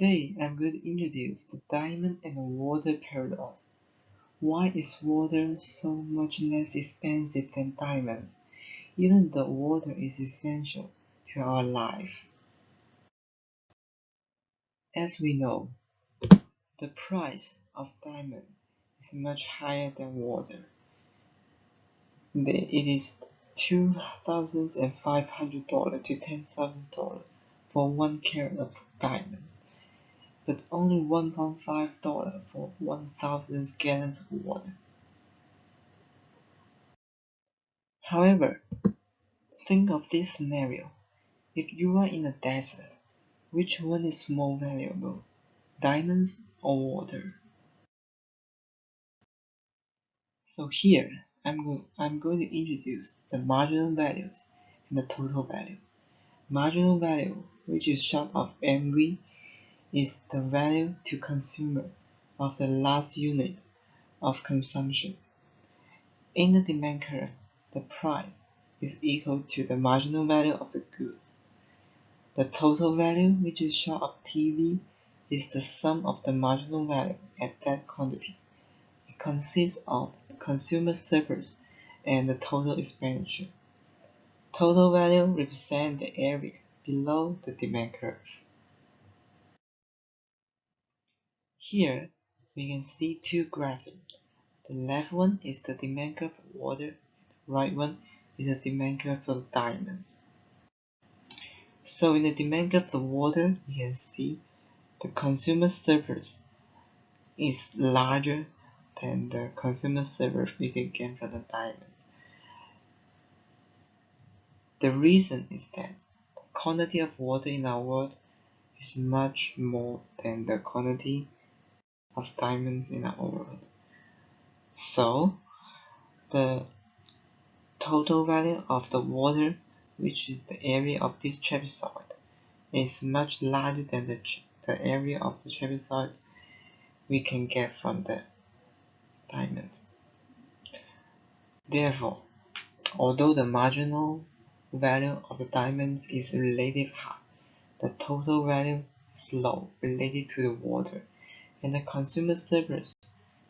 Today I'm going to introduce the diamond and water paradox. Why is water so much less expensive than diamonds, even though water is essential to our life? As we know, the price of diamond is much higher than water. It is $2,500 to $10,000 for 1 carat of diamond, but only $1.5 for 1,000 gallons of water. However, think of this scenario. If you are in a desert, which one is more valuable, diamonds or water? So here, I'm going to introduce the marginal values and the total value. Marginal value, which is short of MV, is the value to consumer of the last unit of consumption. In the demand curve, the price is equal to the marginal value of the goods. The total value, which is short of TV, is the sum of the marginal value at that quantity. It consists of the consumer surplus and the total expenditure. Total value represents the area below the demand curve. Here, we can see two graphics. The left one is the demand curve for water, and the right one is the demand curve for diamonds. So in the demand curve for water, you can see the consumer surplus is larger than the consumer surplus we can get from the diamond. The reason is that the quantity of water in our world is much more than the quantity of diamonds in our world. So the total value of the water, which is the area of this trapezoid, is much larger than the area of the trapezoid we can get from the diamonds. Therefore, although the marginal value of the diamonds is relatively high, the total value is low related to the water, and the consumer surplus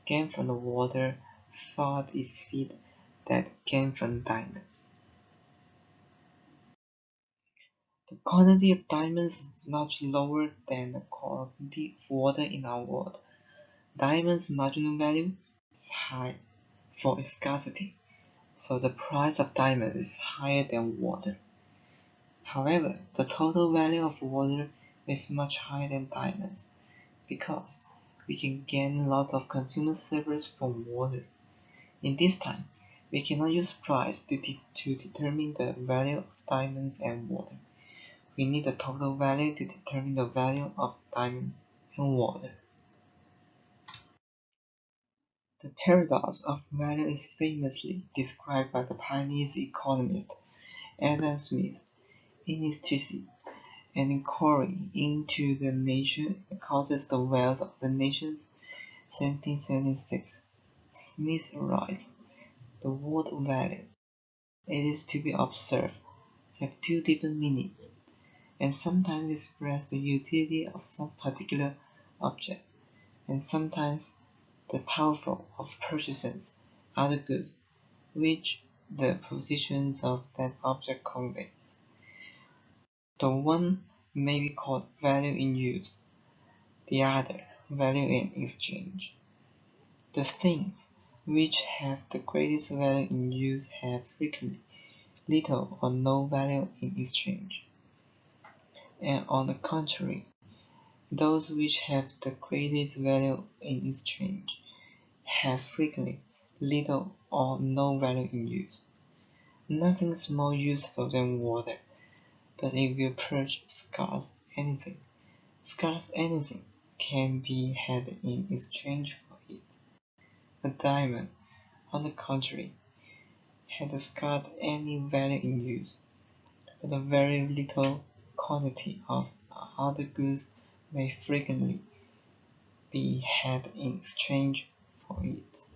gained from the water far exceed that gained from diamonds. The quantity of diamonds is much lower than the quantity of water in our world. Diamonds' marginal value is high for its scarcity, so the price of diamonds is higher than water. However, the total value of water is much higher than diamonds because we can gain lots of consumer surplus from water. In this time, we cannot use price to determine the value of diamonds and water. We need the total value to determine the value of diamonds and water. The paradox of value is famously described by the Chinese economist Adam Smith in his thesis, An Inquiry into the Nature and Causes the Wealth of the Nations, 1776. Smith writes, the word value, it is to be observed, have two different meanings, and sometimes express the utility of some particular object, and sometimes the powerful of purchasing other goods which the positions of that object conveys. The one may be called value in use, the other value in exchange. The things which have the greatest value in use have frequently little or no value in exchange, and on the contrary, those which have the greatest value in exchange have frequently little or no value in use. Nothing is more useful than water, but if you purchase scarce anything can be had in exchange for it. A diamond, on the contrary, had scarce any value in use, but a very little quantity of other goods may frequently be had in exchange for it.